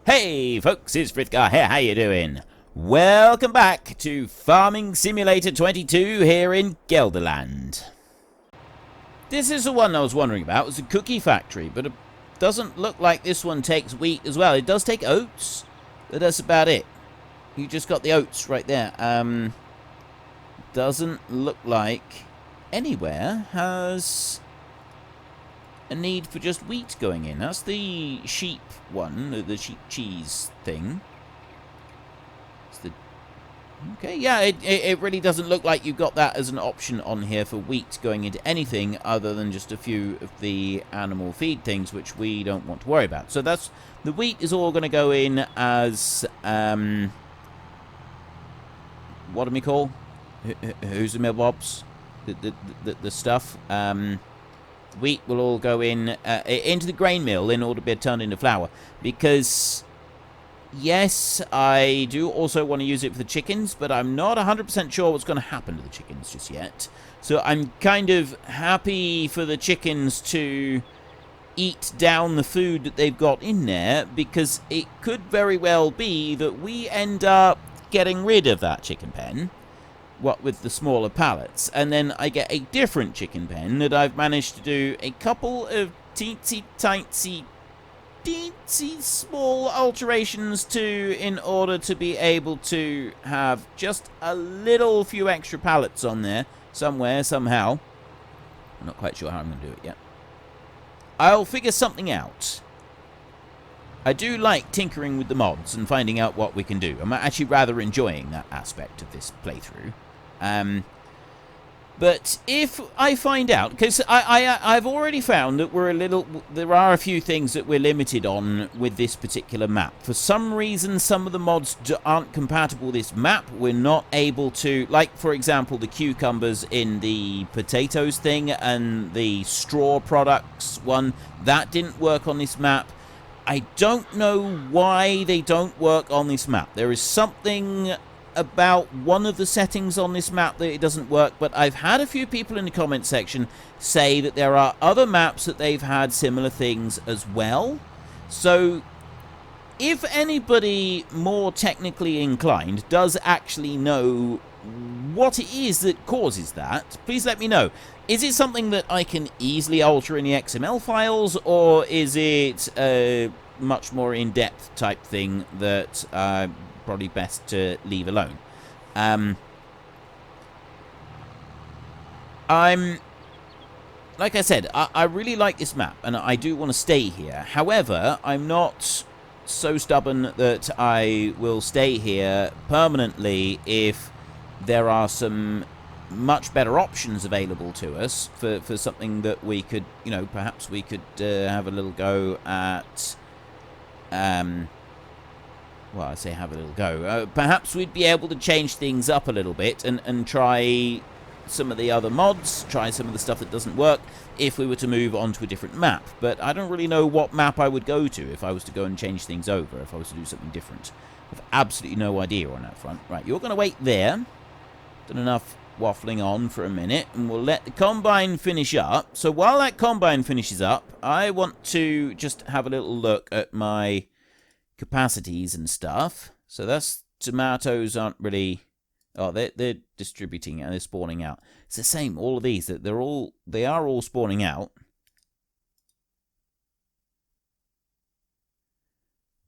Hey folks, it's Frithgar here, how you doing? Welcome back to Farming Simulator 22 here in Gelderland. This is the one I was wondering about. It's a cookie factory, but it doesn't look like this one takes wheat as well. It does take oats, but that's about it. You just got the oats right there. Doesn't look like anywhere has a need for just wheat going in. That's the sheep one, the sheep cheese thing. It's the okay, yeah, it really doesn't look like you've got that as an option on here for wheat going into anything other than just a few of the animal feed things, which we don't want to worry about. So that's the wheat is all going to go in as what do we call? Who's the millbobs? The stuff. Wheat will all go in into the grain mill in order to be turned into flour. Because, yes, I do also want to use it for the chickens, but I'm not 100% sure what's going to happen to the chickens just yet. So I'm kind of happy for the chickens to eat down the food that they've got in there, because it could very well be that we end up getting rid of that chicken pen, what with the smaller pallets, and then I get a different chicken pen that I've managed to do a couple of teensy small alterations to in order to be able to have just a little few extra pallets on there somewhere, somehow. I'm not quite sure how I'm going to do it yet. I'll figure something out. I do like tinkering with the mods and finding out what we can do. I'm actually rather enjoying that aspect of this playthrough. But if I find out, because I've already found that there are a few things that we're limited on with this particular map. For some reason, some of the mods aren't compatible with this map. We're not able to, like, for example, the cucumbers in the potatoes thing and the straw products one, that didn't work on this map. I don't know why they don't work on this map. There is something about one of the settings on this map that it doesn't work, but I've had a few people in the comment section say that there are other maps that they've had similar things as well. So if anybody more technically inclined does actually know what it is that causes that, please let me know. Is it something that I can easily alter in the XML files, or is it a much more in-depth type thing that probably best to leave alone? Like I said, I really like this map, and I do want to stay here. However, I'm not so stubborn that I will stay here permanently if there are some much better options available to us for something that we could, you know, perhaps we could have a little go at. Well, I say have a little go. Perhaps we'd be able to change things up a little bit and try some of the other mods, try some of the stuff that doesn't work if we were to move on to a different map. But I don't really know what map I would go to if I was to go and change things over, if I was to do something different. I have absolutely no idea on that front. Right, you're going to wait there. Done enough waffling on for a minute, and we'll let the combine finish up. So while that combine finishes up, I want to just have a little look at my capacities and stuff. So that's tomatoes aren't really, oh, they're distributing and they're spawning out. It's the same, all of these, that they are all spawning out.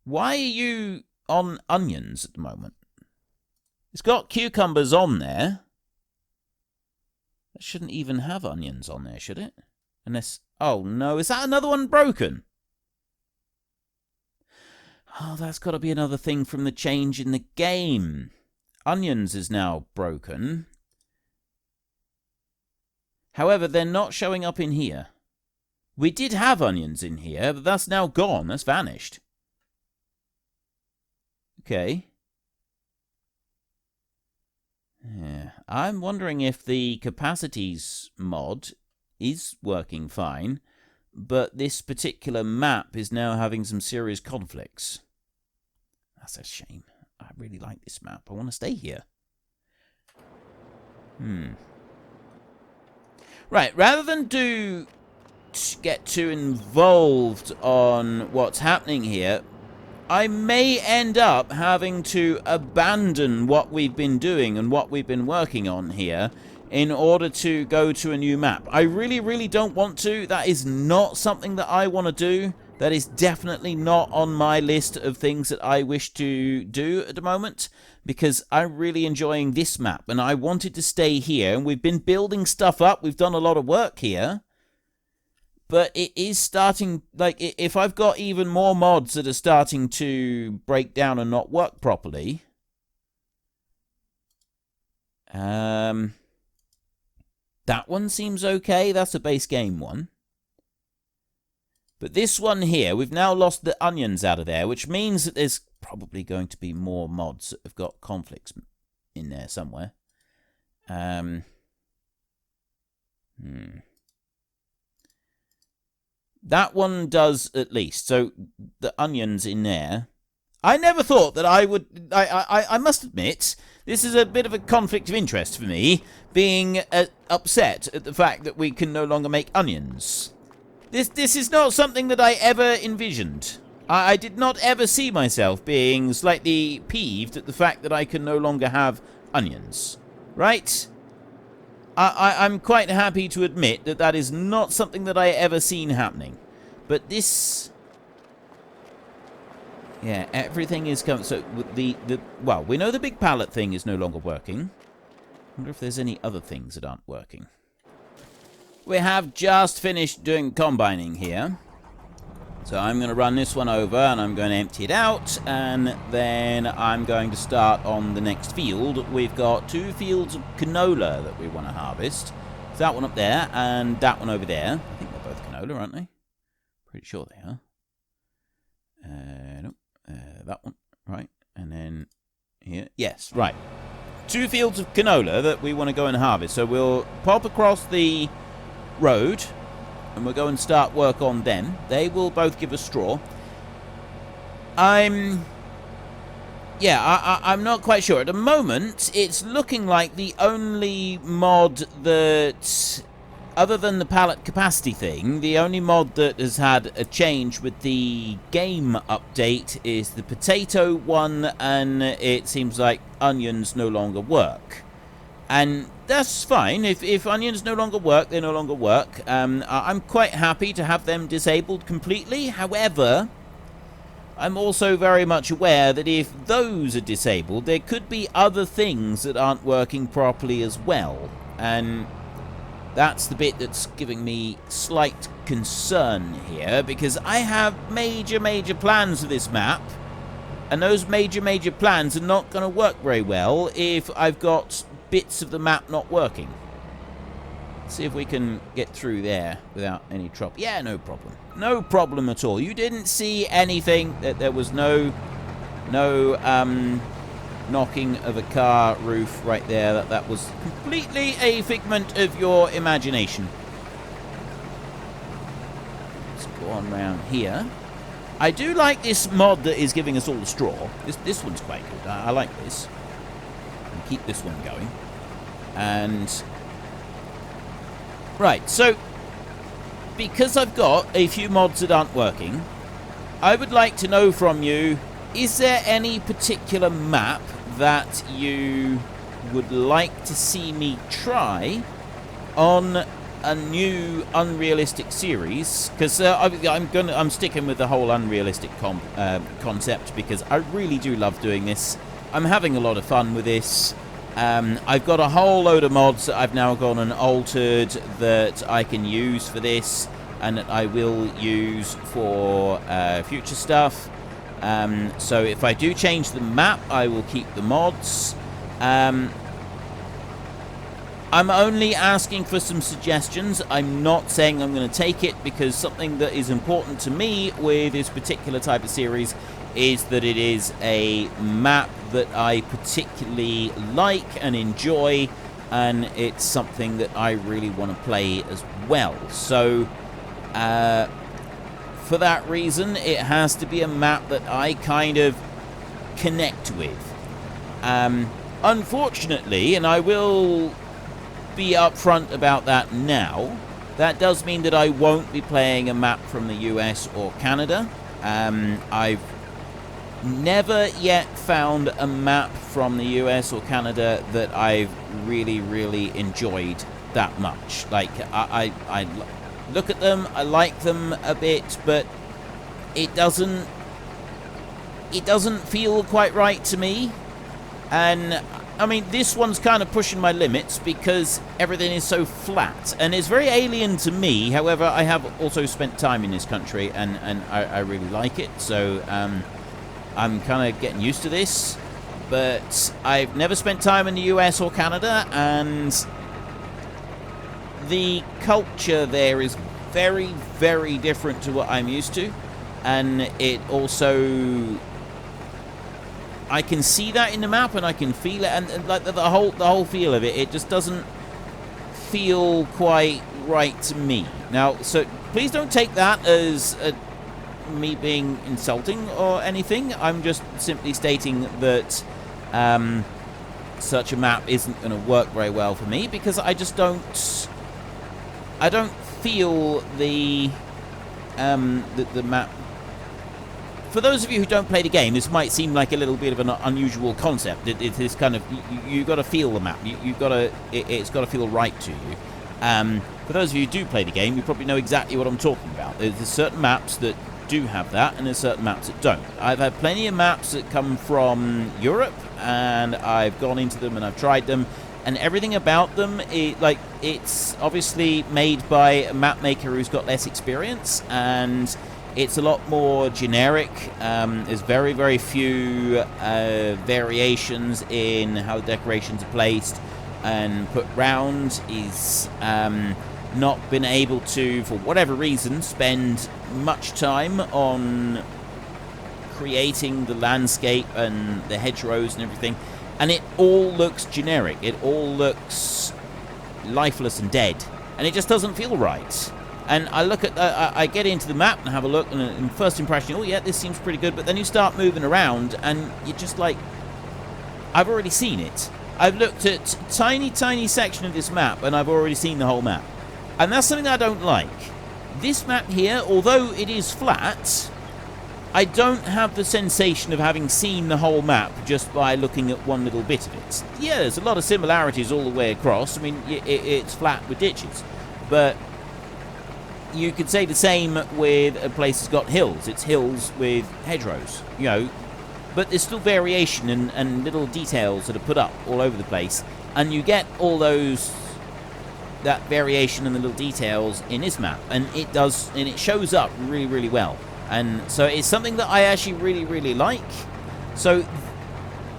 Why are you on onions at the moment? It's got cucumbers on there. It shouldn't even have onions on there, should it? Unless, oh no, is that another one broken? Oh, that's got to be another thing from the change in the game. Onions is now broken. However, they're not showing up in here. We did have onions in here, but that's now gone. That's vanished. Okay. Yeah. I'm wondering if the capacities mod is working fine, but this particular map is now having some serious conflicts. That's a shame. I really like this map. I want to stay here. Right, rather than get too involved on what's happening here, I may end up having to abandon what we've been doing and what we've been working on here in order to go to a new map. I really, really don't want to. That is not something that I want to do. That is definitely not on my list of things that I wish to do at the moment, because I'm really enjoying this map and I wanted to stay here, and we've been building stuff up. We've done a lot of work here. But it is starting, like, if I've got even more mods that are starting to break down and not work properly. That one seems okay. That's a base game one. But this one here, we've now lost the onions out of there, which means that there's probably going to be more mods that have got conflicts in there somewhere. That one does at least. So the onions in there. I never thought that I would... I must admit, this is a bit of a conflict of interest for me, being upset at the fact that we can no longer make onions. This is not something that I ever envisioned. I did not ever see myself being slightly peeved at the fact that I can no longer have onions. Right? I'm quite happy to admit that that is not something that I ever seen happening. But this... Yeah, everything is coming. So, well, we know the big pallet thing is no longer working. I wonder if there's any other things that aren't working. We have just finished doing combining here. So I'm going to run this one over and I'm going to empty it out. And then I'm going to start on the next field. We've got 2 fields of canola that we want to harvest. So that one up there and that one over there. I think they're both canola, aren't they? Pretty sure they are. Nope. That one. Right. And then here. Yes, right. 2 fields of canola that we want to go and harvest. So we'll pop across the road and we'll go and start work on them. They will both give us straw. I'm not quite sure. At the moment, it's looking like the only mod that, other than the pallet capacity thing, the only mod that has had a change with the game update is the potato one, and it seems like onions no longer work. And that's fine. If onions no longer work, they no longer work. I'm quite happy to have them disabled completely. However, I'm also very much aware that if those are disabled, there could be other things that aren't working properly as well. And that's the bit that's giving me slight concern here, because I have major plans for this map. And those major plans are not going to work very well if I've got bits of the map not working. Let's see if we can get through there without any trouble. Yeah, no problem. No problem at all. You didn't see anything. There was no knocking of a car roof right there. That was completely a figment of your imagination. Let's go on round here. I do like this mod that is giving us all the straw. This one's quite good. I like this. And keep this one going. And right, so because I've got a few mods that aren't working, I would like to know from you, is there any particular map that you would like to see me try on a new unrealistic series? Because I'm sticking with the whole unrealistic concept, because I really do love doing this. I'm having a lot of fun with this. I've got a whole load of mods that I've now gone and altered that I can use for this, and that I will use for future stuff. So if I do change the map, I will keep the mods. I'm only asking for some suggestions. I'm not saying I'm going to take it, because something that is important to me with this particular type of series is that it is a map that I particularly like and enjoy, and it's something that I really want to play as well. So for that reason, it has to be a map that I kind of connect with. Unfortunately, and I will be upfront about that now, that does mean that I won't be playing a map from the US or Canada. I've never yet found a map from the US or Canada that I've really enjoyed that much. Like, I look at them, I like them a bit, but it doesn't feel quite right to me. And I mean, this one's kind of pushing my limits because everything is so flat and it's very alien to me. However, I have also spent time in this country and I really like it, so I'm kind of getting used to this. But I've never spent time in the US or Canada, and the culture there is very different to what I'm used to. And it also, I can see that in the map and I can feel it, and like the whole feel of it, it just doesn't feel quite right to me. Now, so please don't take that as me being insulting or anything. I'm just simply stating that such a map isn't going to work very well for me, because I just don't feel the map. For those of you who don't play the game, this might seem like a little bit of an unusual concept. It is kind of, you got to feel the map. It's got to feel right to you. For those of you who do play the game, you probably know exactly what I'm talking about. There's certain maps that do have that, and there's certain maps that don't. I've had plenty of maps that come from Europe, and I've gone into them and I've tried them, and everything about them, it's obviously made by a map maker who's got less experience, and it's a lot more generic. There's very few variations in how the decorations are placed and put round. He's not been able to, for whatever reason, spend much time on creating the landscape and the hedgerows and everything, and it all looks generic. It all looks lifeless and dead, and it just doesn't feel right. And I look at, I get into the map and have a look, and first impression, oh yeah, this seems pretty good. But then you start moving around, and you're just like, I've already seen it. I've looked at tiny section of this map, and I've already seen the whole map. And that's something that I don't like. This map here, although it is flat, I don't have the sensation of having seen the whole map just by looking at one little bit of it. Yeah, there's a lot of similarities all the way across. I mean, it's flat with ditches, but you could say the same with a place that's got hills. It's hills with hedgerows, you know, but there's still variation and little details that are put up all over the place, and you get all that variation and the little details in this map, and it shows up really well. And so it's something that I actually really like. So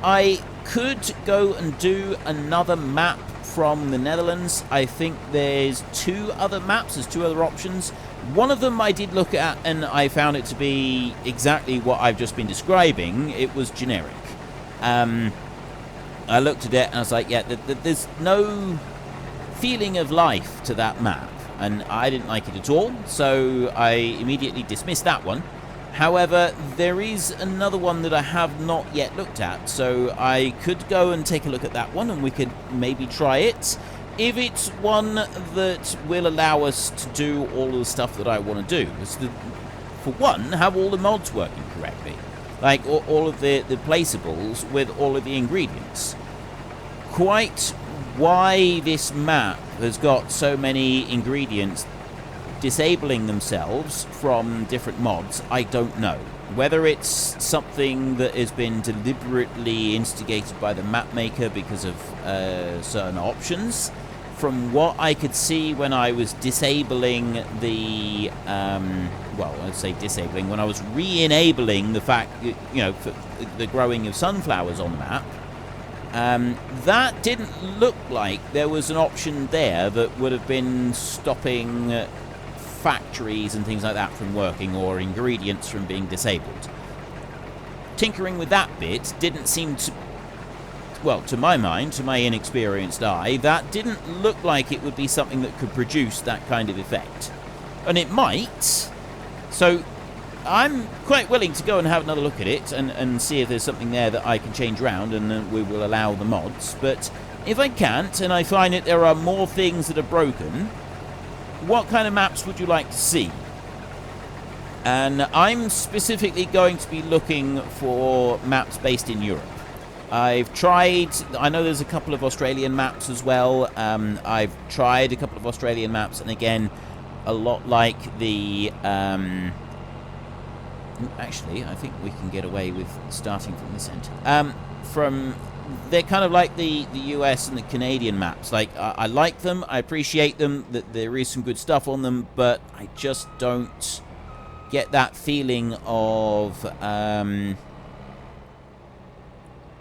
I could go and do another map from the Netherlands. I think there's two other maps, there's two other options. One of them I did look at, and I found it to be exactly what I've just been describing. It was generic. I looked at it and I was like, yeah, there's no feeling of life to that map, and I didn't like it at all, so I immediately dismissed that one. However, there is another one that I have not yet looked at, so I could go and take a look at that one, and we could maybe try it. If it's one that will allow us to do all of the stuff that I want to do. For one, have all the mods working correctly. Like all of the placeables with all of the ingredients. Quite why this map has got so many ingredients disabling themselves from different mods, I don't know. Whether it's something that has been deliberately instigated by the map maker because of certain options. From what I could see when I was disabling the, well, I'd say disabling, when I was re-enabling the fact, you know, for the growing of sunflowers on the map, that didn't look like there was an option there that would have been stopping factories and things like that from working, or ingredients from being disabled. Tinkering with that bit didn't seem to, well, to my mind, to my inexperienced eye, that didn't look like it would be something that could produce that kind of effect. And it might, so I'm quite willing to go and have another look at it and see if there's something there that I can change around, and then we will allow the mods. But if I can't, and I find that there are more things that are broken, what kind of maps would you like to see? And I'm specifically going to be looking for maps based in Europe. I've tried, I know there's a couple of Australian maps as well. I've tried a couple of Australian maps, and again, a lot like the... actually, I think we can get away with starting from this end. They're kind of like the US and the Canadian maps. Like, I like them, I appreciate them, that there is some good stuff on them, but I just don't get that feeling of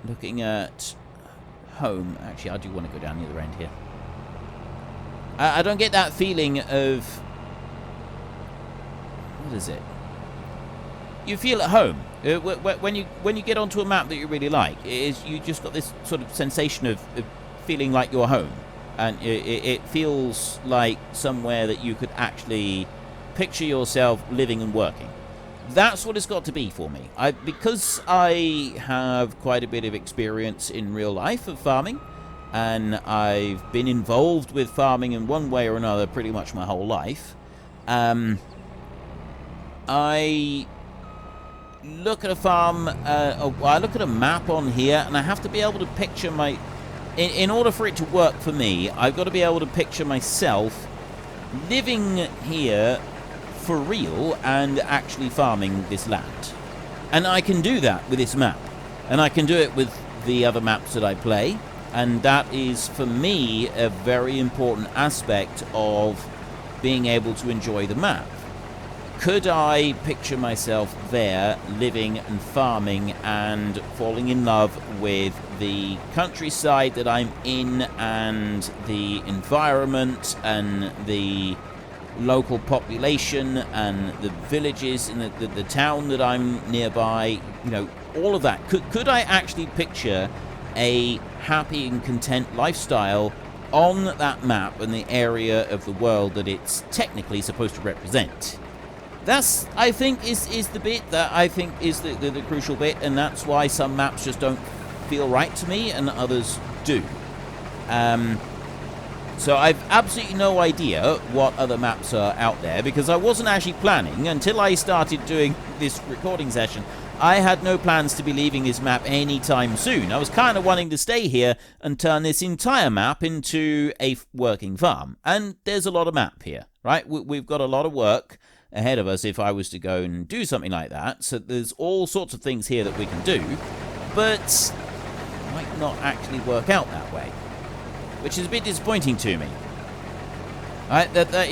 looking at home. Actually, I do want to go down the other end here. I don't get that feeling of... What is it? You feel at home. When you get onto a map that you really like, you just got this sort of sensation of feeling like you're home. And it feels like somewhere that you could actually picture yourself living and working. That's what it's got to be for me. Because I have quite a bit of experience in real life of farming, and I've been involved with farming in one way or another pretty much my whole life, I look at a farm, I look at a map on here, and I have to be able to picture my... In order for it to work for me, I've got to be able to picture myself living here for real and actually farming this land. And I can do that with this map. And I can do it with the other maps that I play. And that is, for me, a very important aspect of being able to enjoy the map. Could I picture myself there, living and farming and falling in love with the countryside that I'm in and the environment and the local population and the villages and the town that I'm nearby, you know, all of that? Could I actually picture a happy and content lifestyle on that map in the area of the world that it's technically supposed to represent? That's, I think, is the bit that I think is the crucial bit, and that's why some maps just don't feel right to me and others do. So I've absolutely no idea what other maps are out there, because I wasn't actually planning until I started doing this recording session. I had no plans to be leaving this map anytime soon. I was kind of wanting to stay here and turn this entire map into a working farm. And there's a lot of map here, right? We've got a lot of work ahead of us if I was to go and do something like that. So there's all sorts of things here that we can do, but it might not actually work out that way, which is a bit disappointing to me. Right? It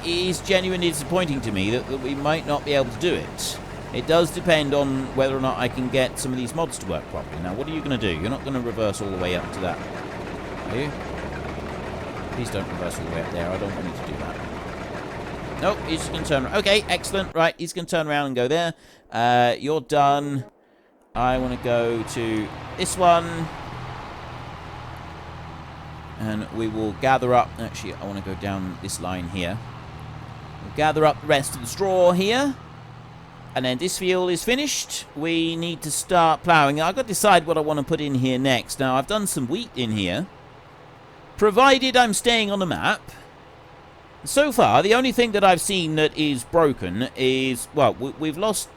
is genuinely disappointing to me that we might not be able to do it. It does depend on whether or not I can get some of these mods to work properly. Now, what are you going to do? You're not going to reverse all the way up to that, are you? Please don't reverse all the way up there. I don't want you to do that. Nope, he's just going to turn around. Okay, excellent. Right, he's going to turn around and go there. You're done. I want to go to this one. And we will gather up... Actually, I want to go down this line here. We'll gather up the rest of the straw here. And then this field is finished. We need to start ploughing. I've got to decide what I want to put in here next. Now, I've done some wheat in here, provided I'm staying on the map. So far, the only thing that I've seen that is broken is... Well, we've lost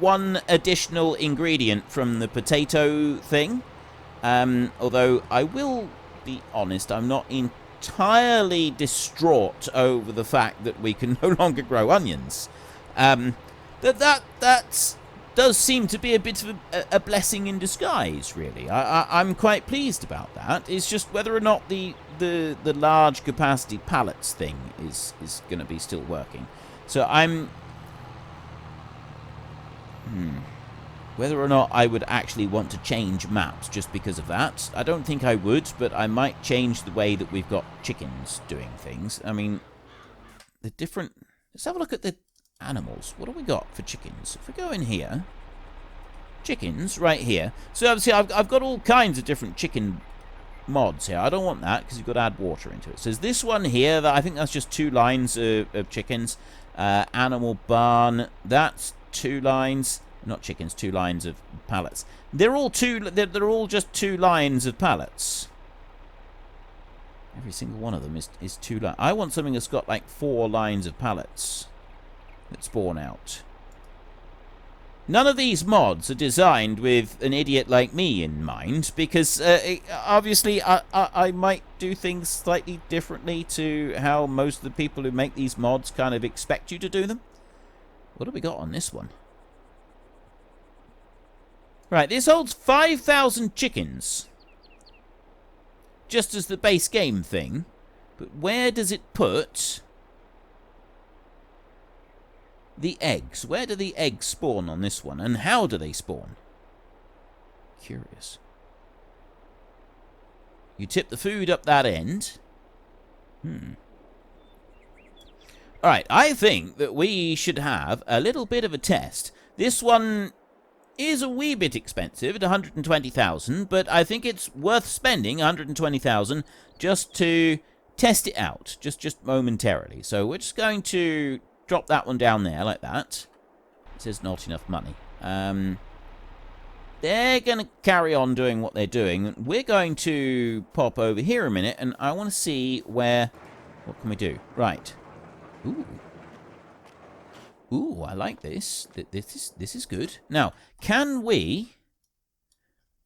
one additional ingredient from the potato thing. Although, I will be honest, I'm not entirely distraught over the fact that we can no longer grow onions. That does seem to be a bit of a blessing in disguise, really. I'm quite pleased about that. It's just whether or not the large capacity pallets thing is going to be still working. So I'm... Whether or not I would actually want to change maps just because of that, I don't think I would, but I might change the way that we've got chickens doing things. I mean, the different... Let's have a look at the animals. What have we got for chickens? If we go in here, chickens right here. So obviously I've got all kinds of different chicken mods here. I don't want that because you've got to add water into it. So there's this one here that I think that's just 2 lines of chickens. Animal barn, that's 2 lines. Not chickens, 2 lines of pallets. They're all just 2 lines of pallets. Every single one of them is 2 lines. I want something that's got like 4 lines of pallets. that spawn out. None of these mods are designed with an idiot like me in mind, because obviously I might do things slightly differently to how most of the people who make these mods kind of expect you to do them. What have we got on this one? Right, this holds 5,000 chickens. Just as the base game thing. But where does it put the eggs? Where do the eggs spawn on this one? And how do they spawn? Curious. You tip the food up that end. Alright, I think that we should have a little bit of a test. This one is a wee bit expensive at 120,000, but I think it's worth spending 120,000 just to test it out, just momentarily. So we're just going to drop that one down there like that. It says not enough money. They're going to carry on doing what they're doing. We're going to pop over here a minute, and I want to see where... What can we do? Right. Ooh. Ooh, I like this. This is good. Now, can we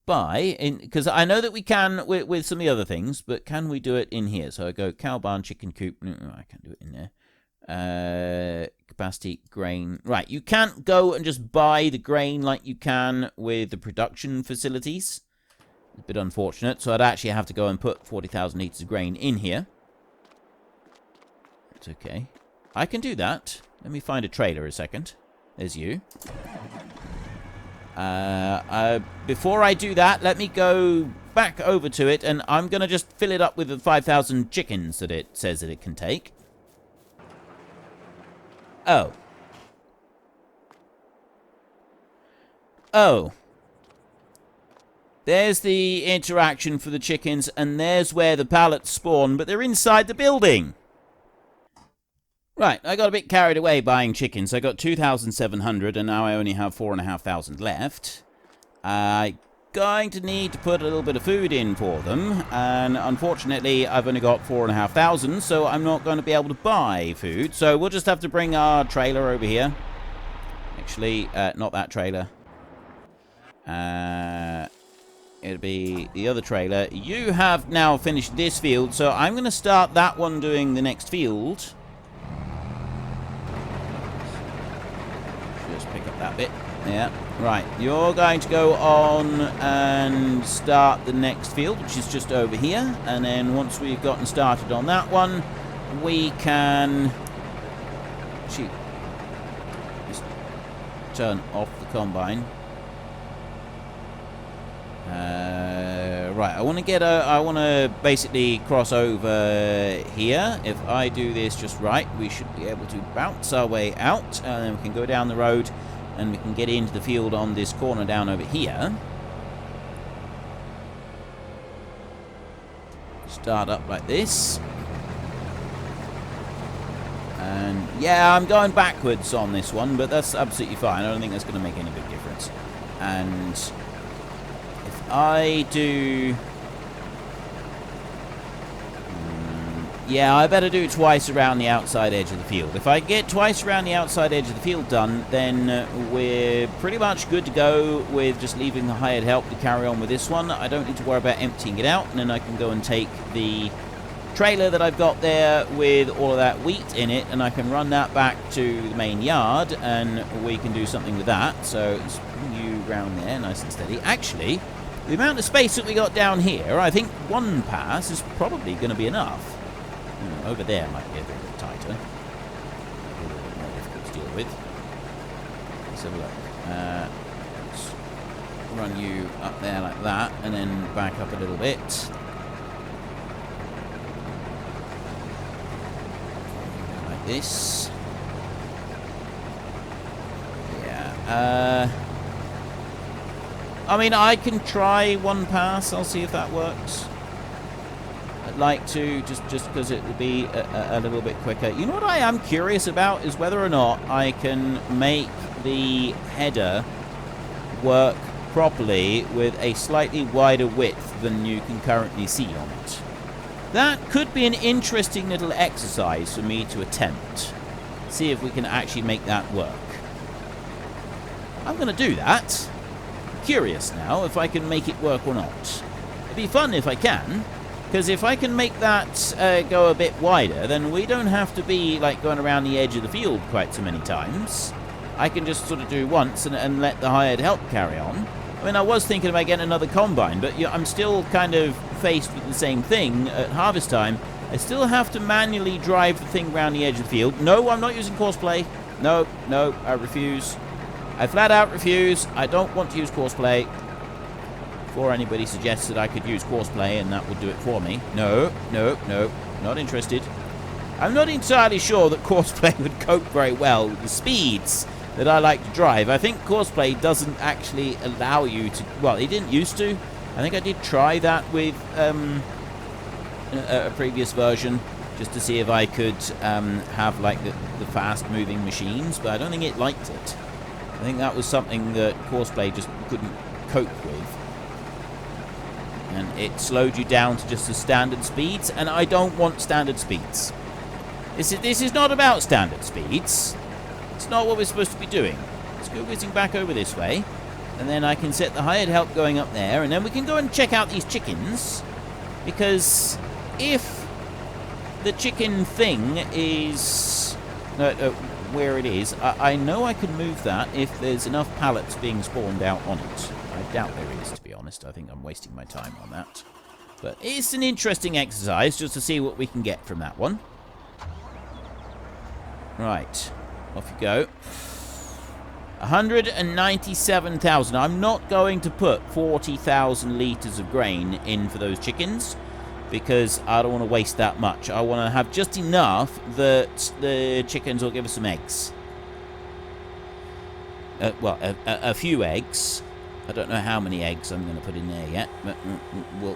buy... Because I know that we can with some of the other things, but can we do it in here? So I go cow barn, chicken coop... No, I can't do it in there. Capacity, grain. Right, you can't go and just buy the grain like you can with the production facilities. It's a bit unfortunate, so I'd actually have to go and put 40,000 litres of grain in here. It's okay. I can do that. Let me find a trailer a second. There's you. Before I do that, let me go back over to it, and I'm going to just fill it up with the 5,000 chickens that it says that it can take. Oh. Oh. There's the interaction for the chickens, and there's where the pallets spawn, but they're inside the building. Right, I got a bit carried away buying chickens. I got 2,700, and now I only have 4,500 left. I'm going to need to put a little bit of food in for them, and unfortunately, I've only got 4,500, so I'm not going to be able to buy food. So we'll just have to bring our trailer over here. Actually, not that trailer. It'll be the other trailer. You have now finished this field, so I'm going to start that one doing the next field. Just pick up that bit. Yeah, right. You're going to go on and start the next field, which is just over here. And then once we've gotten started on that one, we can... Shoot. Just turn off the combine. Right, I want to basically cross over here. If I do this just right, we should be able to bounce our way out, and then we can go down the road, and we can get into the field on this corner down over here. Start up like this. And yeah, I'm going backwards on this one, but that's absolutely fine. I don't think that's going to make any big difference. And if I do... Yeah, I better do it twice around the outside edge of the field. If I get twice around the outside edge of the field done, then we're pretty much good to go with just leaving the hired help to carry on with this one. I don't need to worry about emptying it out, and then I can go and take the trailer that I've got there with all of that wheat in it, and I can run that back to the main yard, and we can do something with that. So let's bring you round there, nice and steady. Actually, the amount of space that we got down here, I think one pass is probably going to be enough. Over there might be a bit tighter. A little bit more difficult to deal with. Let's have a look. Let's run you up there like that, and then back up a little bit. Like this. Yeah. I mean, I can try one pass. I'll see if that works. Like to just because it would be a little bit quicker. You know what I am curious about is whether or not I can make the header work properly with a slightly wider width than you can currently see on it. That could be an interesting little exercise for me to attempt. see if we can actually make that work. I'm going to do that. Curious now if I can make it work or not. It'd be fun if I can, because if I can make that go a bit wider, then we don't have to be like going around the edge of the field quite so many times. I can just sort of do once and let the hired help carry on. I mean, I was thinking about getting another combine, but I'm still kind of faced with the same thing at harvest time. I still have to manually drive the thing around the edge of the field. No, I'm not using Courseplay. No, I refuse. I flat out refuse. I don't want to use Courseplay. Before anybody suggests that I could use Courseplay and that would do it for me. No, not interested. I'm not entirely sure that Courseplay would cope very well with the speeds that I like to drive. I think Courseplay doesn't actually allow you to... Well, it didn't used to. I think I did try that with a previous version, just to see if I could have like the fast-moving machines, but I don't think it liked it. I think that was something that Courseplay just couldn't cope with. And it slowed you down to just the standard speeds, and I don't want standard speeds. This is not about standard speeds. It's not what we're supposed to be doing. Let's go whizzing back over this way, and then I can set the hired help going up there, and then we can go and check out these chickens, because if the chicken thing is where it is, I know I can move that if there's enough pallets being spawned out on it. I doubt there is, to be honest. I think I'm wasting my time on that. But it's an interesting exercise just to see what we can get from that one. Right. Off you go. 197,000. I'm not going to put 40,000 litres of grain in for those chickens, because I don't want to waste that much. I want to have just enough that the chickens will give us some eggs. Well, a few eggs. I don't know how many eggs I'm going to put in there yet, but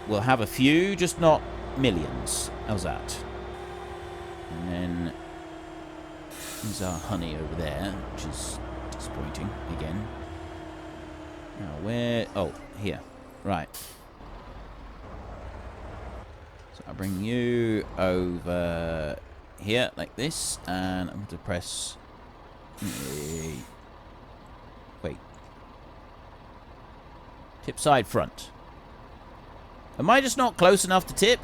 we'll have a few, just not millions. How's that? And then there's our honey over there, which is disappointing again. Now where? Oh, here. Right. So I'll bring you over here like this, and I'm going to press... Wait. Tip side front. Am I just not close enough to tip?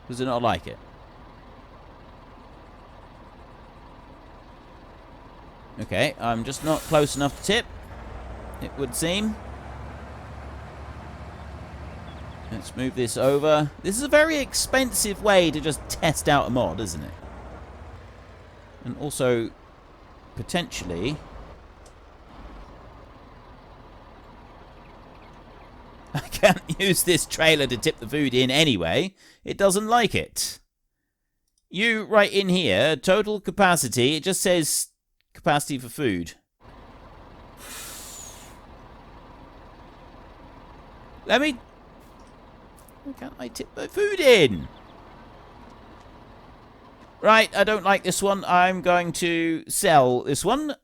Does it not like it? Okay, I'm just not close enough to tip, it would seem. Let's move this over. This is a very expensive way to just test out a mod, isn't it? And also, potentially... I can't use this trailer to tip the food in anyway. It doesn't like it. You, right in here, total capacity, it just says capacity for food. Let me... Why can't I tip my food in? Right, I don't like this one. I'm going to sell this one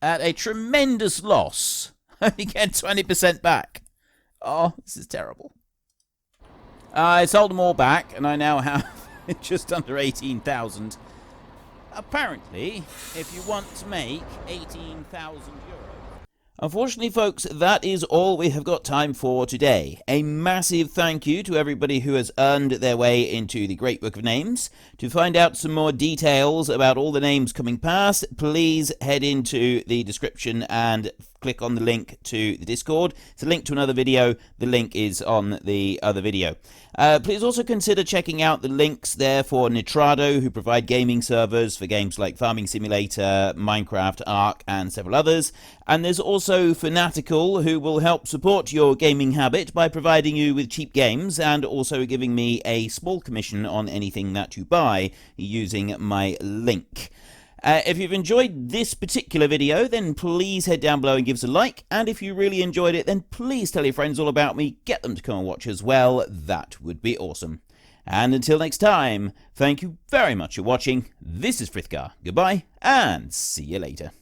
at a tremendous loss. I only get 20% back. Oh, this is terrible. I sold them all back, and I now have just under 18,000. Apparently, if you want to make 18,000 euros. Unfortunately, folks, that is all we have got time for today. A massive thank you to everybody who has earned their way into the Great Book of Names. To find out some more details about all the names coming past, please head into the description and click on the link to the Discord. It's a link to another video. The link is on the other video. Please also consider checking out the links there for Nitrado, who provide gaming servers for games like Farming Simulator, Minecraft, Ark, and several others. And there's also Fanatical, who will help support your gaming habit by providing you with cheap games and also giving me a small commission on anything that you buy using my link. If you've enjoyed this particular video, then please head down below and give us a like. And if you really enjoyed it, then please tell your friends all about me. Get them to come and watch as well. That would be awesome. And until next time, thank you very much for watching. This is Frithgar. Goodbye, and see you later.